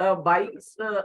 22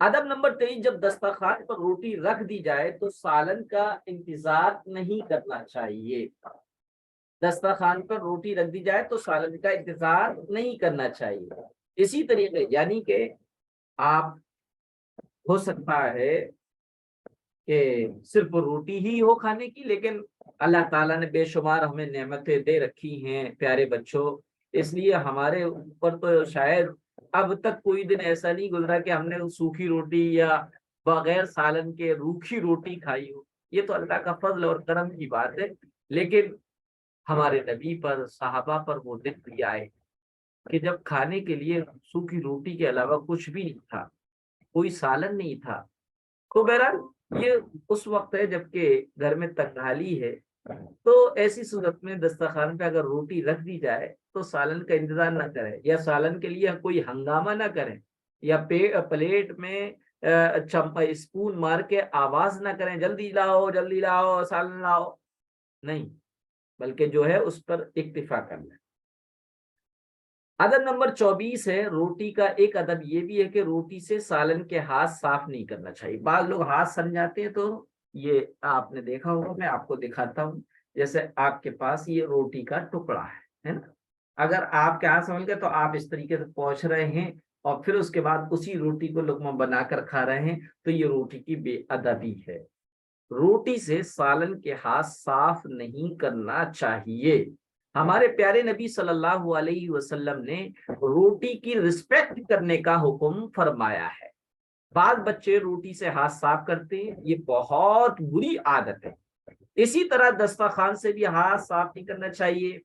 ادب نمبر 23، جب دسترخوان پر روٹی رکھ دی جائے تو سالن کا انتظار نہیں کرنا چاہیے۔ دسترخوان پر روٹی رکھ دی جائے تو سالن کا انتظار نہیں کرنا چاہیے۔ اسی طریقے یعنی کہ آپ ہو سکتا ہے کہ صرف روٹی ہی ہو کھانے کی، لیکن اللہ تعالیٰ نے بے شمار ہمیں نعمتیں دے رکھی ہیں پیارے بچوں، اس لیے ہمارے اوپر تو شاید اب تک کوئی دن ایسا نہیں گزرا کہ ہم نے سوکھی روٹی یا بغیر سالن کے روکھی روٹی کھائی ہو۔ یہ تو اللہ کا فضل اور کرم کی بات ہے، لیکن ہمارے نبی پر، صحابہ پر وہ دن بھی آئے کہ جب کھانے کے لیے سوکھی روٹی کے علاوہ کچھ بھی نہیں تھا، کوئی سالن نہیں تھا۔ تو بہرحال یہ اس وقت ہے جبکہ گھر میں تنگحالی ہے، تو ایسی صورت میں دسترخوان پہ اگر روٹی رکھ دی جائے تو سالن کا انتظار نہ کریں، یا سالن کے لیے کوئی ہنگامہ نہ کریں، یا پلیٹ میں اسپون مار کے آواز نہ کریں جلدی لاؤ سالن لاؤ، نہیں، بلکہ جو ہے اس پر اکتفا کرنا ہے۔ ادب نمبر 24 ہے، روٹی کا ایک ادب یہ بھی ہے کہ روٹی سے سالن کے ہاتھ صاف نہیں کرنا چاہیے۔ بعض لوگ ہاتھ سن جاتے ہیں، تو یہ آپ نے دیکھا ہوگا، میں آپ کو دکھاتا ہوں۔ جیسے آپ کے پاس یہ روٹی کا ٹکڑا ہے نا، اگر آپ کے ہاتھ سنبھل گئے تو آپ اس طریقے سے پہنچ رہے ہیں اور پھر اس کے بعد اسی روٹی کو لقمہ بنا کر کھا رہے ہیں، تو یہ روٹی کی بے ادبی ہے۔ روٹی سے سالن کے ہاتھ صاف نہیں کرنا چاہیے۔ ہمارے پیارے نبی صلی اللہ علیہ وسلم نے روٹی کی رسپیکٹ کرنے کا حکم فرمایا ہے۔ بعض بچے روٹی سے ہاتھ صاف کرتے ہیں، یہ بہت بری عادت ہے۔ اسی طرح دسترخوان سے بھی ہاتھ صاف نہیں کرنا چاہیے۔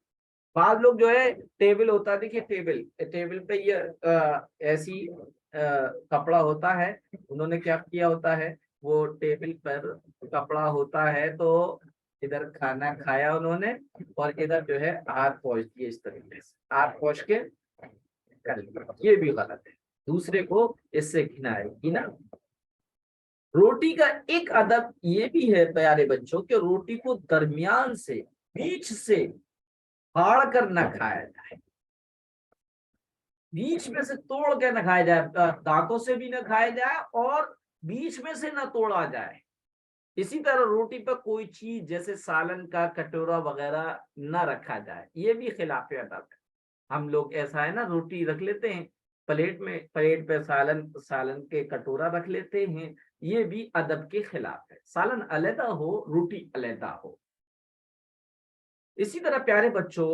بعض لوگ جو ہے ٹیبل ہوتا ہے، دیکھیے ٹیبل پہ یہ ایسی کپڑا ہوتا ہے، انہوں نے کیا کیا ہوتا ہے، وہ ٹیبل پر کپڑا ہوتا ہے تو ادھر کھانا کھایا انہوں نے اور ادھر جو ہے ہاتھ پہنچ دیے، اس طریقے سے ہاتھ پہنچ کے کر لیا، یہ بھی غلط ہے، دوسرے کو اس سے گھنا۔ روٹی کا ایک ادب یہ بھی ہے پیارے بچوں کہ روٹی کو درمیان سے، بیچ سے پھاڑ کر نہ کھایا جائے، بیچ میں سے توڑ کے نہ کھایا جائے، دانتوں سے بھی نہ کھایا جائے اور بیچ میں سے نہ توڑا جائے۔ اسی طرح روٹی پر کوئی چیز جیسے سالن کا کٹورا وغیرہ نہ رکھا جائے، یہ بھی خلاف ادب ہے۔ ہم لوگ ایسا ہے نا، روٹی رکھ لیتے ہیں پلیٹ میں، پلیٹ پہ سالن کے کٹورا رکھ لیتے ہیں، یہ بھی ادب کے خلاف ہے۔ سالن علیحدہ ہو، روٹی علیحدہ ہو۔ اسی طرح پیارے بچوں،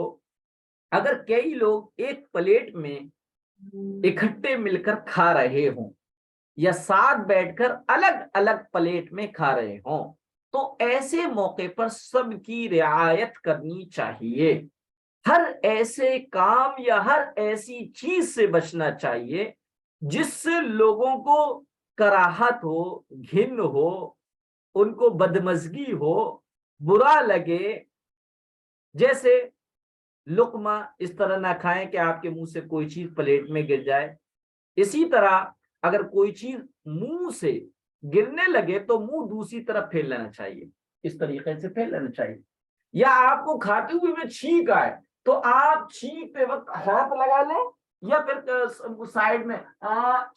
اگر کئی لوگ ایک پلیٹ میں اکٹھے مل کر کھا رہے ہوں یا ساتھ بیٹھ کر الگ الگ پلیٹ میں کھا رہے ہوں، تو ایسے موقع پر سب کی رعایت کرنی چاہیے۔ ہر ایسے کام یا ہر ایسی چیز سے بچنا چاہیے جس سے لوگوں کو کراہت ہو، گھن ہو، ان کو بدمزگی ہو، برا لگے۔ جیسے لقمہ اس طرح نہ کھائیں کہ آپ کے منہ سے کوئی چیز پلیٹ میں گر جائے۔ اسی طرح اگر کوئی چیز منہ سے گرنے لگے تو منہ دوسری طرف پھیر لینا چاہیے، اس طریقے سے پھیر لینا چاہیے۔ یا آپ کو کھاتے ہوئے میں چھینک آئے تو آپ چھینکتے وقت ہاتھ لگا لیں یا پھر سائڈ میں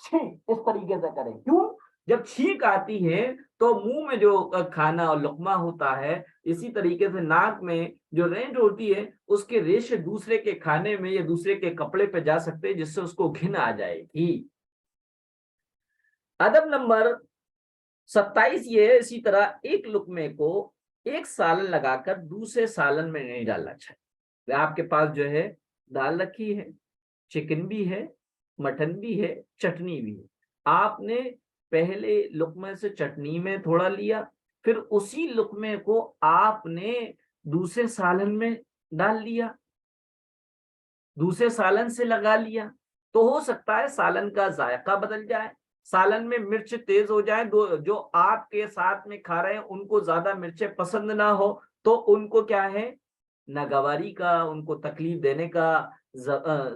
چھینک اس طریقے سے کریں۔ کیوں؟ جب چھینک آتی ہے تو منہ میں جو کھانا اور لقمہ ہوتا ہے، اسی طریقے سے ناک میں جو رینج ہوتی ہے، اس کے ریشے دوسرے کے کھانے میں یا دوسرے کے کپڑے پہ جا سکتے ہیں، جس سے اس کو گھن آ جائے گی۔ ادب نمبر 27 یہ ہے، اسی طرح ایک لقمے کو ایک سالن لگا کر دوسرے سالن میں نہیں ڈالنا چاہیے۔ آپ کے پاس جو ہے دال رکھی ہے، چکن بھی ہے، مٹن بھی ہے، چٹنی بھی ہے، آپ نے پہلے لقمے سے چٹنی میں تھوڑا لیا، پھر اسی لقمے کو آپ نے دوسرے سالن میں ڈال لیا، دوسرے سالن سے لگا لیا، تو ہو سکتا ہے سالن کا ذائقہ بدل جائے، سالن میں مرچ تیز ہو جائے، جو آپ کے ساتھ میں کھا رہے ہیں ان کو زیادہ مرچیں پسند نہ ہو، تو ان کو کیا ہے، ناگواری کا، ان کو تکلیف دینے کا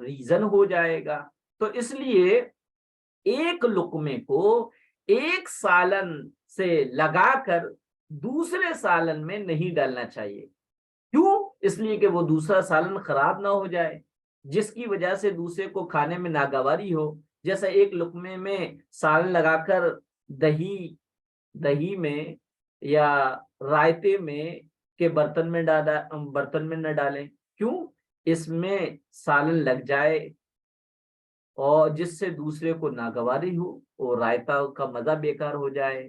ریزن ہو جائے گا۔ تو اس لیے ایک لقمے کو ایک سالن سے لگا کر دوسرے سالن میں نہیں ڈالنا چاہیے۔ کیوں؟ اس لیے کہ وہ دوسرا سالن خراب نہ ہو جائے، جس کی وجہ سے دوسرے کو کھانے میں ناگواری ہو۔ جیسا ایک لقمے میں سالن لگا کر دہی میں یا رائتے میں کے برتن میں نہ ڈالیں. کیوں؟ اس میں سالن لگ جائے اور جس سے دوسرے کو ناگواری ہو، اور رائتا کا مزہ بیکار ہو جائے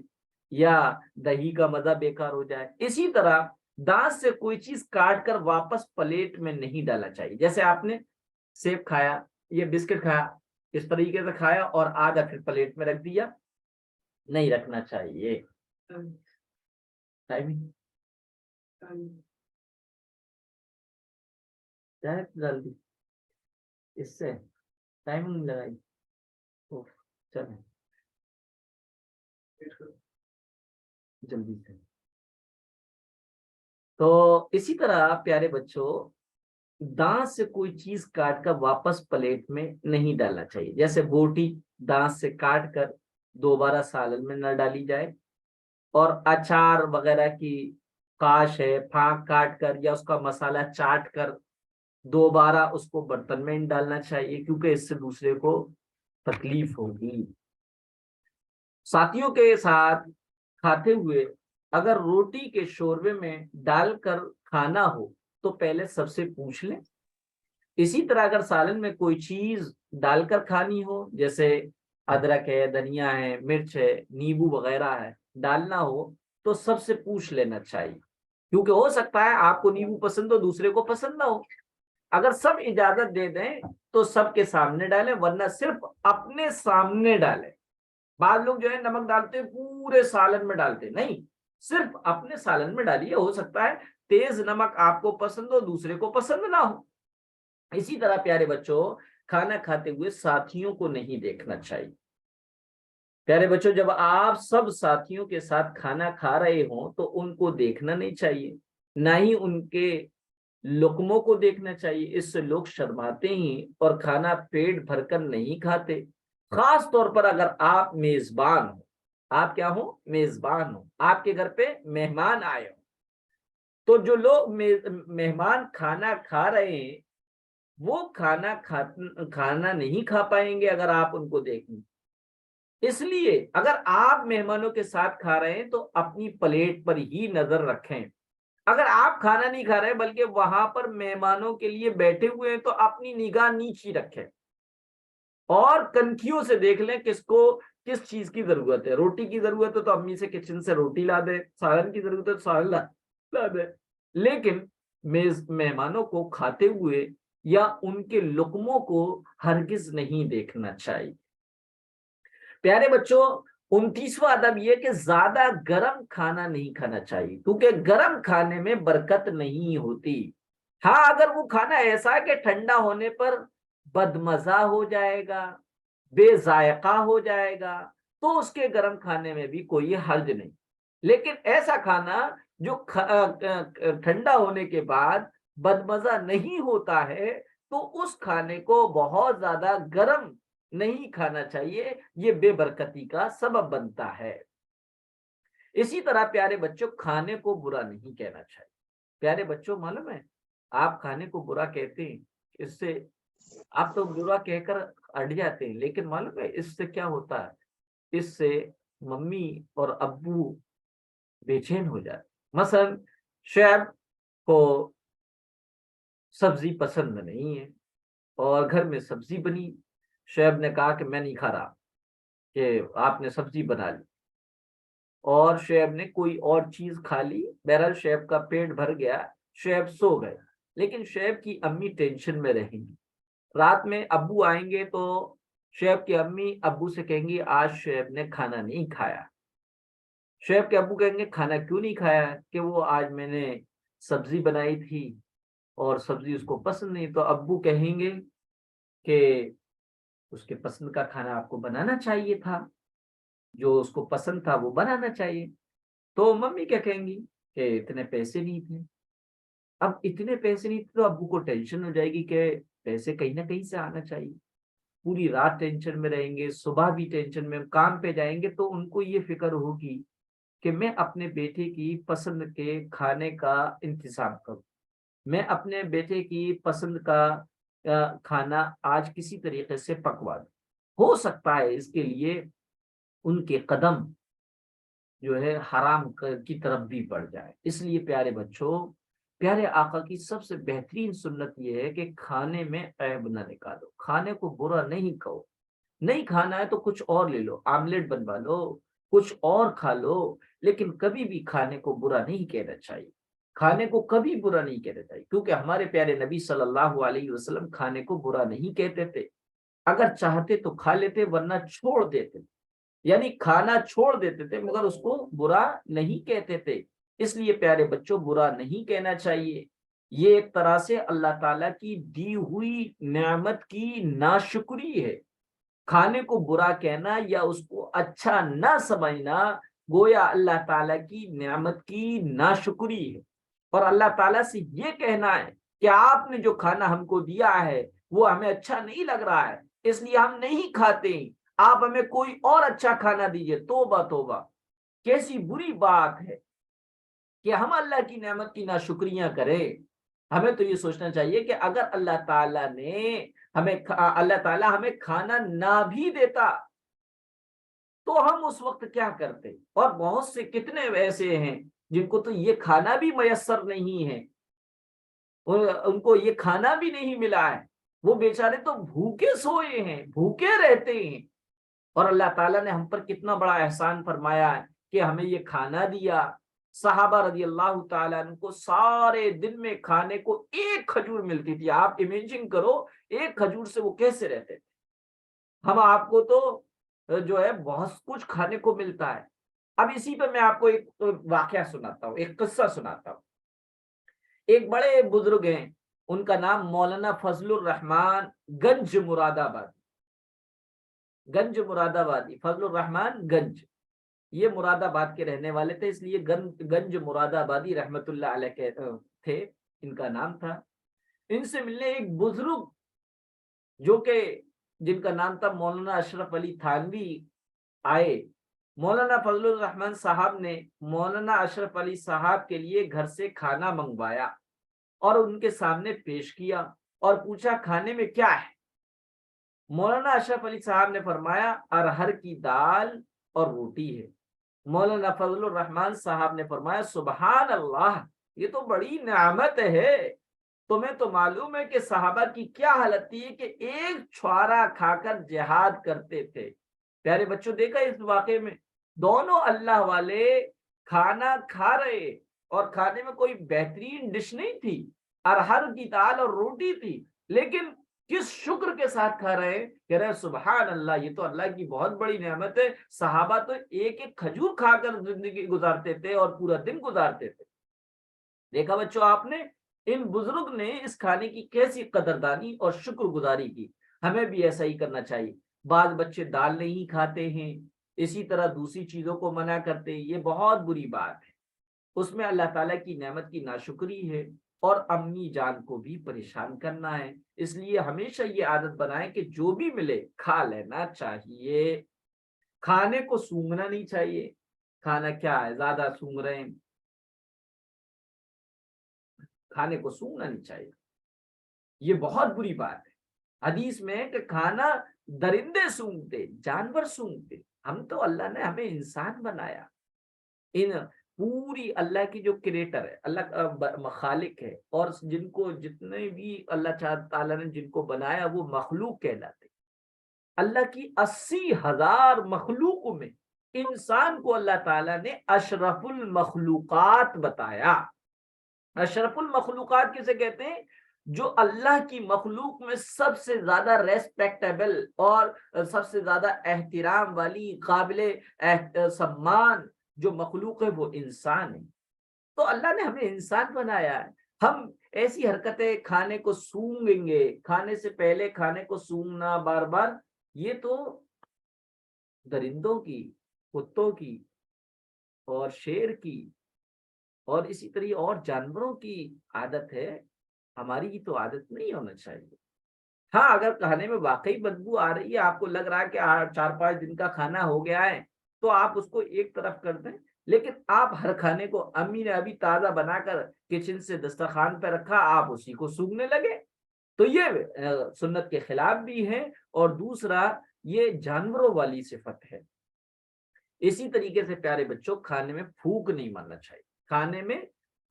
یا دہی کا مزہ بیکار ہو جائے. اسی طرح دانت سے کوئی چیز کاٹ کر واپس پلیٹ میں نہیں ڈالنا چاہیے. جیسے آپ نے سیب کھایا، یہ بسکٹ کھایا، اس طریقے سے کھایا اور آدھا پھر پلیٹ میں رکھ دیا، نہیں رکھنا چاہیے. ٹائمنگ جلدی اس سے ٹائمنگ لگائی. چلیں جلدی سے. تو اسی طرح پیارے بچوں، دانت سے کوئی چیز کاٹ کر واپس پلیٹ میں نہیں ڈالنا چاہیے. جیسے بوٹی دانت سے کاٹ کر دوبارہ سالن میں نہ ڈالی جائے، اور اچار وغیرہ کی کاش ہے پھانک کاٹ کر یا اس کا مسالہ چاٹ کر دوبارہ اس کو برتن میں نہیں ڈالنا چاہیے، کیونکہ اس سے دوسرے کو تکلیف ہوگی. ساتھیوں کے ساتھ کھاتے ہوئے اگر روٹی کے شوربے میں ڈال کر کھانا ہو تو پہلے سب سے پوچھ لیں. اسی طرح اگر سالن میں کوئی چیز ڈال کر کھانی ہو، جیسے ادرک ہے، دھنیا ہے، مرچ ہے، نیبو وغیرہ ہے، ڈالنا ہو تو سب سے پوچھ لینا چاہیے، کیونکہ ہو سکتا ہے آپ کو نیبو پسند ہو، دوسرے کو پسند نہ ہو. اگر سب اجازت دے دیں تو سب کے سامنے ڈالیں، ورنہ صرف اپنے سامنے ڈالیں. بعض لوگ جو ہے نمک ڈالتے پورے سالن میں ڈالتے، نہیں، صرف اپنے سالن میں ڈالیے. ہو سکتا ہے تیز نمک آپ کو پسند ہو، دوسرے کو پسند نہ ہو. اسی طرح پیارے بچوں، کھانا کھاتے ہوئے ساتھیوں کو نہیں دیکھنا چاہیے. پیارے بچوں، جب آپ سب ساتھیوں کے ساتھ کھانا کھا رہے ہوں تو ان کو دیکھنا نہیں چاہیے، نہ ہی ان کے لقموں کو دیکھنا چاہیے. اس سے لوگ شرماتے ہیں اور کھانا پیٹ بھر کر نہیں کھاتے. خاص طور پر اگر آپ میزبان ہو، آپ کیا ہو؟ میزبان ہو، آپ کے گھر پہ مہمان آئے ہو، تو جو لوگ مہمان کھانا کھا رہے ہیں وہ کھانا نہیں کھا پائیں گے اگر آپ ان کو دیکھیں. اس لیے اگر آپ مہمانوں کے ساتھ کھا رہے ہیں تو اپنی پلیٹ پر ہی نظر رکھیں. اگر آپ کھانا نہیں کھا رہے بلکہ وہاں پر مہمانوں کے لیے بیٹھے ہوئے ہیں تو اپنی نگاہ نیچی رکھیں اور کنکھیوں سے دیکھ لیں کس کو کس چیز کی ضرورت ہے. روٹی کی ضرورت ہے تو امی سے کچن سے روٹی لا دے، سالن کی ضرورت ہے تو سالن لا دے. لیکن مہمانوں کو کھاتے ہوئے یا ان کے لقموں کو ہرگز نہیں دیکھنا چاہیے. پیارے بچوں، 29واں ادب یہ کہ زیادہ گرم کھانا نہیں کھانا چاہیے، کیونکہ گرم کھانے میں برکت نہیں ہوتی. ہاں، اگر وہ کھانا ایسا ہے کہ ٹھنڈا ہونے پر بدمزہ ہو جائے گا، بے ذائقہ ہو جائے گا، تو اس کے گرم کھانے میں بھی کوئی حرج نہیں. لیکن ایسا کھانا جو ٹھنڈا ہونے کے بعد بدمزہ نہیں ہوتا ہے تو اس کھانے کو بہت زیادہ گرم نہیں کھانا چاہیے، یہ بے برکتی کا سبب بنتا ہے. اسی طرح پیارے بچوں، کھانے کو برا نہیں کہنا چاہیے. پیارے بچوں، معلوم ہے آپ کھانے کو برا کہتے ہیں، اس سے آپ تو برا کہہ کر اٹ جاتے ہیں، لیکن معلوم ہے اس سے کیا ہوتا ہے؟ اس سے ممی اور ابو بے چین ہو جاتے. مثلا شعیب کو سبزی پسند نہیں ہے اور گھر میں سبزی بنی، شعیب نے کہا کہ میں نہیں کھا رہا، کہ آپ نے سبزی بنا لی، اور شعیب نے کوئی اور چیز کھا لی. بہرحال شعیب کا پیٹ بھر گیا، شعیب سو گئے، لیکن شعیب کی امی ٹینشن میں رہیں گی. رات میں ابو آئیں گے تو شعیب کی امی ابو سے کہیں گی آج شعیب نے کھانا نہیں کھایا. شعیب کے ابو کہیں گے کھانا کیوں نہیں کھایا؟ کہ وہ آج میں نے سبزی بنائی تھی اور سبزی اس کو پسند نہیں. تو ابو کہیں گے کہ اس کے پسند کا کھانا آپ کو بنانا چاہیے تھا، جو اس کو پسند تھا وہ بنانا چاہیے. تو ممی کیا کہیں گی کہ اتنے پیسے نہیں تھے. اب اتنے پیسے نہیں تھے تو ابو کو ٹینشن ہو جائے گی کہ پیسے کہیں نہ کہیں سے آنا چاہیے. پوری رات ٹینشن میں رہیں گے، صبح بھی ٹینشن میں، کام پہ جائیں گے تو ان کو یہ فکر ہوگی کہ میں اپنے بیٹے کی پسند کے کھانے کا انتظام کروں، میں اپنے بیٹے کی پسند کا کھانا آج کسی طریقے سے پکوا دوں. ہو سکتا ہے اس کے لیے ان کے قدم جو ہے حرام کی طرف بھی بڑھ جائے۔ اس لیے پیارے بچوں، پیارے آقا کی سب سے بہترین سنت یہ ہے کہ کھانے میں عیب نہ نکالو، کھانے کو برا نہیں کہو۔ نہیں کھانا ہے تو کچھ اور لے لو، آملیٹ بنوا لو، کچھ اور کھا لو، لیکن کبھی بھی کھانے کو برا نہیں کہنا چاہیے، کھانے کو کبھی برا نہیں کہنا چاہیے، کیونکہ ہمارے پیارے نبی صلی اللہ علیہ وسلم کھانے کو برا نہیں کہتے تھے۔ اگر چاہتے تو کھا لیتے، ورنہ چھوڑ دیتے، یعنی کھانا چھوڑ دیتے تھے مگر اس کو برا نہیں کہتے تھے۔ اس لیے پیارے بچوں، برا نہیں کہنا چاہیے۔ یہ ایک طرح سے اللہ تعالیٰ کی دی ہوئی نعمت کی ناشکری ہے۔ کھانے کو برا کہنا یا اس کو اچھا نہ سمجھنا گویا اللہ تعالیٰ کی نعمت کی ناشکری ہے، اور اللہ تعالیٰ سے یہ کہنا ہے کہ آپ نے جو کھانا ہم کو دیا ہے وہ ہمیں اچھا نہیں لگ رہا ہے، اس لیے ہم نہیں کھاتے ہیں، آپ ہمیں کوئی اور اچھا کھانا دیجئے۔ توبہ توبہ، کیسی بری بات ہے کہ ہم اللہ کی نعمت کی ناشکریاں کریں۔ ہمیں تو یہ سوچنا چاہیے کہ اگر اللہ تعالیٰ ہمیں کھانا نہ بھی دیتا تو ہم اس وقت کیا کرتے؟ اور بہت سے کتنے ایسے ہیں جن کو تو یہ کھانا بھی میسر نہیں ہے، ان کو یہ کھانا بھی نہیں ملا ہے، وہ بیچارے تو بھوکے سوئے ہیں، بھوکے رہتے ہیں، اور اللہ تعالیٰ نے ہم پر کتنا بڑا احسان فرمایا ہے کہ ہمیں یہ کھانا دیا۔ صحابہ رضی اللہ تعالیٰ عنہ کو سارے دن میں کھانے کو ایک کھجور ملتی تھی۔ آپ امیجن کرو ایک کھجور سے وہ کیسے رہتے تھے۔ ہم آپ کو تو جو ہے بہت کچھ کھانے کو ملتا ہے۔ اب اسی پہ میں آپ کو ایک واقعہ سناتا ہوں، ایک قصہ سناتا ہوں۔ ایک بڑے بزرگ ہیں، ان کا نام مولانا فضل الرحمان گنج مراد آباد، گنج مراد آبادی، فضل الرحمان گنج، یہ مراد آباد کے رہنے والے تھے، اس لیے گنج مراد آبادی رحمت اللہ علیہ تھے، ان کا نام تھا۔ ان سے ملنے ایک بزرگ جو کہ جن کا نام تھا مولانا اشرف علی تھانوی آئے۔ مولانا فضل الرحمان صاحب نے مولانا اشرف علی صاحب کے لیے گھر سے کھانا منگوایا اور ان کے سامنے پیش کیا اور پوچھا کھانے میں کیا ہے؟ مولانا اشرف علی صاحب نے فرمایا ارہر کی دال اور روٹی ہے۔ مولانا فضل الرحمان صاحب نے فرمایا سبحان اللہ، یہ تو بڑی نعمت ہے۔ تمہیں تو معلوم ہے کہ صحابہ کی کیا حالت تھی کہ ایک چھوارا کھا کر جہاد کرتے تھے۔ پیارے بچوں، دیکھا اس واقعے میں دونوں اللہ والے کھانا کھا رہے، اور کھانے میں کوئی بہترین ڈش نہیں تھی، ارہر کی دال اور روٹی تھی، لیکن کس شکر کے ساتھ کھا رہے ہیں، کہہ رہے سبحان اللہ، یہ تو اللہ کی بہت بڑی نعمت ہے۔ صحابہ تو ایک ایک کھجور کھا کر زندگی گزارتے تھے اور پورا دن گزارتے تھے۔ دیکھا بچوں آپ نے، ان بزرگ نے اس کھانے کی کیسی قدردانی اور شکر گزاری کی۔ ہمیں بھی ایسا ہی کرنا چاہیے۔ بعض بچے دال نہیں کھاتے ہیں، اسی طرح دوسری چیزوں کو منع کرتے ہیں، یہ بہت بری بات ہے، اس میں اللہ تعالیٰ کی نعمت کی ناشکری ہے اور امی جان کو بھی پریشان کرنا ہے۔ اس لیے ہمیشہ یہ عادت بنائیں کہ جو بھی ملے کھا لینا چاہیے، کھانے کو سونگنا نہیں چاہیے۔ کھانا کیا ہے، زیادہ سونگ رہے ہیں، کھانے کو سونگنا نہیں چاہیے، یہ بہت بری بات ہے۔ حدیث میں کہ کھانا درندے سونگتے، جانور سونگتے، ہم تو اللہ نے ہمیں انسان بنایا۔ ان پوری اللہ کی جو کریٹر ہے، اللہ کا خالق ہے، اور جن کو جتنے بھی اللہ تعالیٰ نے جن کو بنایا وہ مخلوق کہلاتے۔ اللہ کی 80,000 مخلوق میں انسان کو اللہ تعالیٰ نے اشرف المخلوقات بتایا۔ اشرف المخلوقات کسے کہتے ہیں؟ جو اللہ کی مخلوق میں سب سے زیادہ ریسپیکٹیبل اور سب سے زیادہ احترام والی، قابل سمان جو مخلوق ہے وہ انسان ہے۔ تو اللہ نے ہمیں انسان بنایا ہے۔ ہم ایسی حرکتیں، کھانے کو سونگیں گے، کھانے سے پہلے کھانے کو سونگنا بار بار، یہ تو درندوں کی، کتوں کی اور شیر کی اور اسی طرح اور جانوروں کی عادت ہے، ہماری تو عادت نہیں ہونا چاہیے۔ ہاں، اگر کھانے میں واقعی بدبو آ رہی ہے، آپ کو لگ رہا ہے کہ 4-5 دن کا کھانا ہو گیا ہے، تو آپ اس کو ایک طرف کر دیں، لیکن آپ ہر کھانے کو امی نے ابھی تازہ بنا کر کچن سے دسترخوان پہ رکھا، آپ اسی کو سونگنے لگے، تو یہ سنت کے خلاف بھی ہے۔ اور دوسرا یہ جانوروں والی صفت ہے۔ اسی طریقے سے پیارے بچوں کھانے میں پھونک نہیں مارنا چاہیے، کھانے میں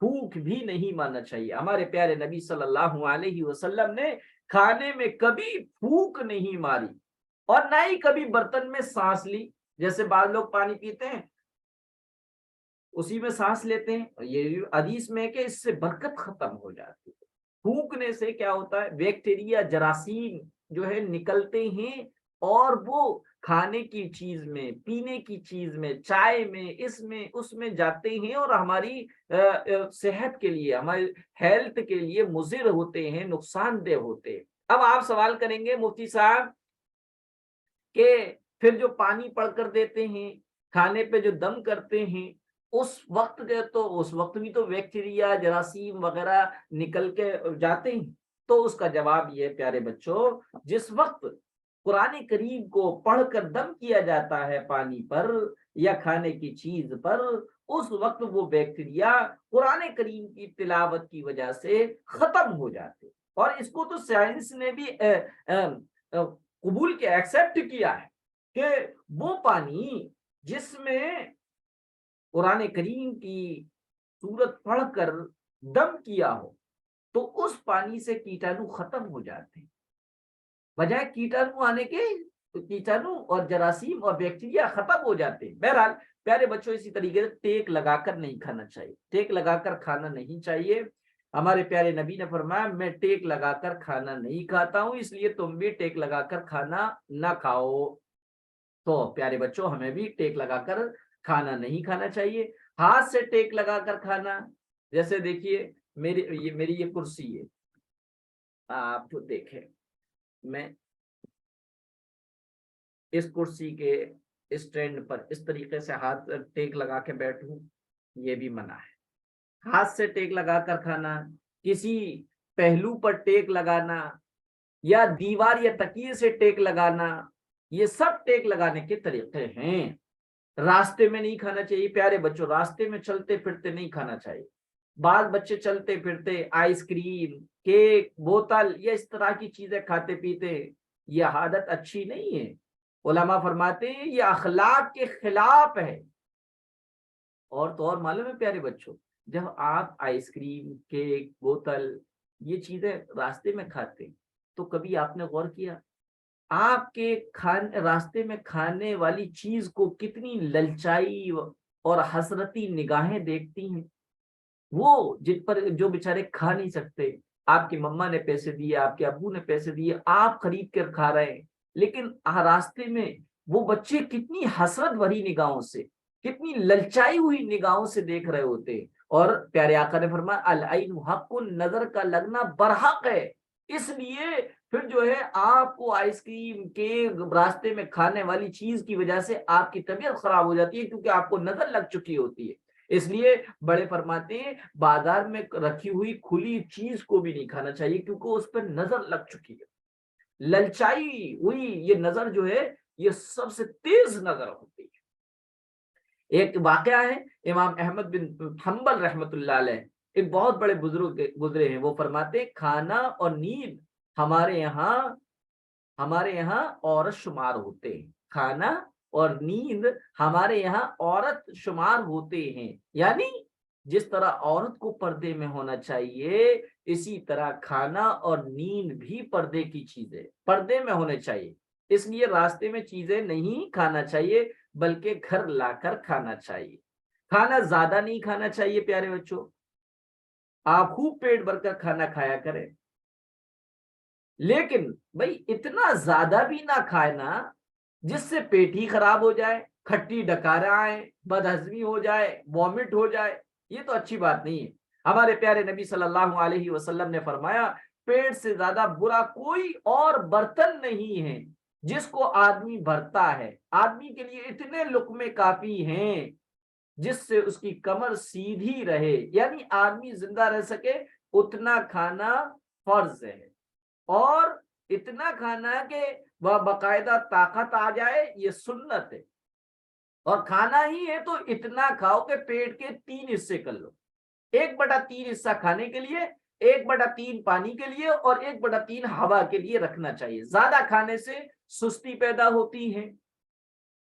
پھونک بھی نہیں مارنا چاہیے۔ ہمارے پیارے نبی صلی اللہ علیہ وسلم نے کھانے میں کبھی پھونک نہیں ماری اور نہ ہی کبھی برتن میں سانس لی۔ جیسے بعض لوگ پانی پیتے ہیں اسی میں سانس لیتے ہیں، یہ حدیث میں ہے کہ اس سے برکت ختم ہو جاتی ہے۔ پھونکنے سے کیا ہوتا ہے، بیکٹیریا جراثیم جو ہے نکلتے ہیں اور وہ کھانے کی چیز میں، پینے کی چیز میں، چائے میں، اس میں جاتے ہیں اور ہماری صحت کے لیے، ہماری ہیلتھ کے لیے مضر ہوتے ہیں، نقصان دہ ہوتے ہیں۔ اب آپ سوال کریں گے مفتی صاحب کہ پھر جو پانی پڑ کر دیتے ہیں، کھانے پہ جو دم کرتے ہیں، اس وقت بھی تو بیکٹیریا جراثیم وغیرہ نکل کے جاتے ہیں۔ تو اس کا جواب یہ ہے پیارے بچوں، جس وقت قرآن کریم کو پڑھ کر دم کیا جاتا ہے پانی پر یا کھانے کی چیز پر، اس وقت وہ بیکٹیریا قرآن کریم کی تلاوت کی وجہ سے ختم ہو جاتے، اور اس کو تو سائنس نے بھی قبول کیا، ایکسپٹ کیا ہے کہ وہ پانی جس میں قرآن کریم کی سورت پڑھ کر دم کیا ہو تو اس پانی سے کیٹانو ختم ہو جاتے ہیں، بجائے کیٹانو آنے کے کیٹانو اور جراثیم اور بیکٹیریا ختم ہو جاتے ہیں۔ بہرحال پیارے بچوں اسی طریقے سے ٹیک لگا کر نہیں کھانا چاہیے، ٹیک لگا کر کھانا نہیں چاہیے۔ ہمارے پیارے نبی نے فرمایا میں ٹیک لگا کر کھانا نہیں کھاتا ہوں، اس لیے تم بھی ٹیک لگا کر کھانا نہ کھاؤ۔ تو پیارے بچوں ہمیں بھی ٹیک لگا کر کھانا نہیں کھانا چاہیے۔ ہاتھ سے ٹیک لگا کر کھانا، جیسے دیکھیے میری یہ کرسی ہے، آپ دیکھیں میں اس کرسی کے اسٹینڈ پر اس طریقے سے ہاتھ ٹیک لگا کے بیٹھوں، یہ بھی منع ہے۔ ہاتھ سے ٹیک لگا کر کھانا، کسی پہلو پر ٹیک لگانا یا دیوار یا تکیے سے ٹیک لگانا، یہ سب ٹیک لگانے کے طریقے ہیں۔ راستے میں نہیں کھانا چاہیے پیارے بچوں، راستے میں چلتے پھرتے نہیں کھانا چاہیے۔ بعض بچے چلتے پھرتے آئس کریم، کیک، بوتل یا اس طرح کی چیزیں کھاتے پیتے ہیں، یہ عادت اچھی نہیں ہے۔ علماء فرماتے ہیں یہ اخلاق کے خلاف ہے۔ اور تو اور معلوم ہے پیارے بچوں، جب آپ آئس کریم، کیک، بوتل یہ چیزیں راستے میں کھاتے ہیں تو کبھی آپ نے غور کیا آپ کے راستے میں کھانے والی چیز کو کتنی للچائی اور حسرتی نگاہیں دیکھتی ہیں؟ وہ جن پر جو بیچارے کھا نہیں سکتے، آپ کی مما نے پیسے دیے، آپ کے ابو نے پیسے دیے، آپ خرید کر کھا رہے ہیں، لیکن راستے میں وہ بچے کتنی حسرت بھری نگاہوں سے، کتنی للچائی ہوئی نگاہوں سے دیکھ رہے ہوتے ہیں۔ اور پیارے آقا نے فرمایا العین حق، نظر کا لگنا برحق ہے، اس لیے پھر جو ہے آپ کو آئس کریم کے راستے میں کھانے والی چیز کی وجہ سے آپ کی طبیعت خراب ہو جاتی ہے، کیونکہ آپ کو نظر لگ چکی ہوتی ہے۔ اس لیے بڑے فرماتے ہیں بازار میں رکھی ہوئی کھلی چیز کو بھی نہیں کھانا چاہیے، کیونکہ اس پر نظر لگ چکی ہے۔ للچائی ہوئی یہ نظر جو ہے یہ سب سے تیز نظر ہوتی ہے۔ ایک واقعہ ہے، امام احمد بن حنبل رحمت اللہ علیہ ایک بہت بڑے بزرگ گزرے ہیں، وہ فرماتے کھانا اور نیند ہمارے یہاں عورت شمار ہوتے ہیں، کھانا اور نیند ہمارے یہاں عورت شمار ہوتے ہیں، یعنی جس طرح عورت کو پردے میں ہونا چاہیے اسی طرح کھانا اور نیند بھی پردے کی چیزیں پردے میں ہونے چاہیے۔ اس لیے راستے میں چیزیں نہیں کھانا چاہیے بلکہ گھر لا کر کھانا چاہیے۔ کھانا زیادہ نہیں کھانا چاہیے پیارے بچوں، آپ خوب پیٹ بھر کر کھانا کھایا کریں، لیکن بھائی اتنا زیادہ بھی نہ کھانا جس سے پیٹ ہی خراب ہو جائے، کھٹی ڈکارا آئے، بد ہضمی ہو جائے، وامٹ ہو جائے، یہ تو اچھی بات نہیں ہے۔ ہمارے پیارے نبی صلی اللہ علیہ وسلم نے فرمایا پیٹ سے زیادہ برا کوئی اور برتن نہیں ہے جس کو آدمی بھرتا ہے، آدمی کے لیے اتنے لقمے کافی ہیں جس سے اس کی کمر سیدھی رہے، یعنی آدمی زندہ رہ سکے اتنا کھانا فرض ہے، اور اتنا کھانا کہ وہ باقاعدہ طاقت آ جائے یہ سنت ہے، اور کھانا ہی ہے تو اتنا کھاؤ کہ پیٹ کے 3 حصے کر لو، 1/3 حصہ کھانے کے لیے، 1/3 پانی کے لیے اور 1/3 ہوا کے لیے رکھنا چاہیے۔ زیادہ کھانے سے سستی پیدا ہوتی ہے،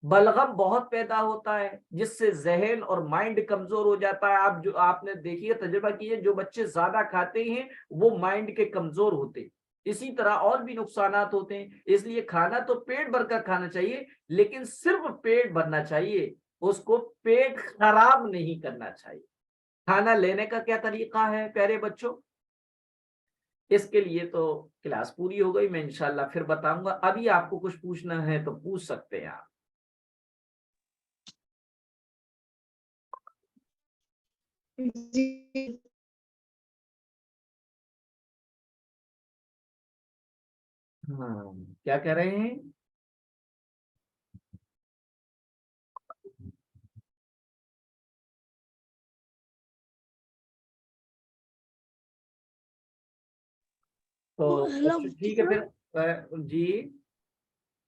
بلغم بہت پیدا ہوتا ہے جس سے ذہن اور مائنڈ کمزور ہو جاتا ہے. آپ نے دیکھیے، تجربہ کیے، جو بچے زیادہ کھاتے ہیں وہ مائنڈ کے کمزور ہوتے ہیں. اسی طرح اور بھی نقصانات ہوتے ہیں. اس لیے کھانا تو پیٹ بھر کر کھانا چاہیے، لیکن صرف پیٹ بھرنا چاہیے، اس کو پیٹ خراب نہیں کرنا چاہیے. کھانا لینے کا کیا طریقہ ہے پیارے بچوں؟ اس کے لیے تو کلاس پوری ہو گئی، میں انشاءاللہ پھر بتاؤں گا. ابھی آپ کو کچھ پوچھنا ہے تو پوچھ سکتے ہیں آپ. جی ہاں، کیا کہہ رہے ہیں؟ تو ہیلو ٹھیک ہے پھر. جی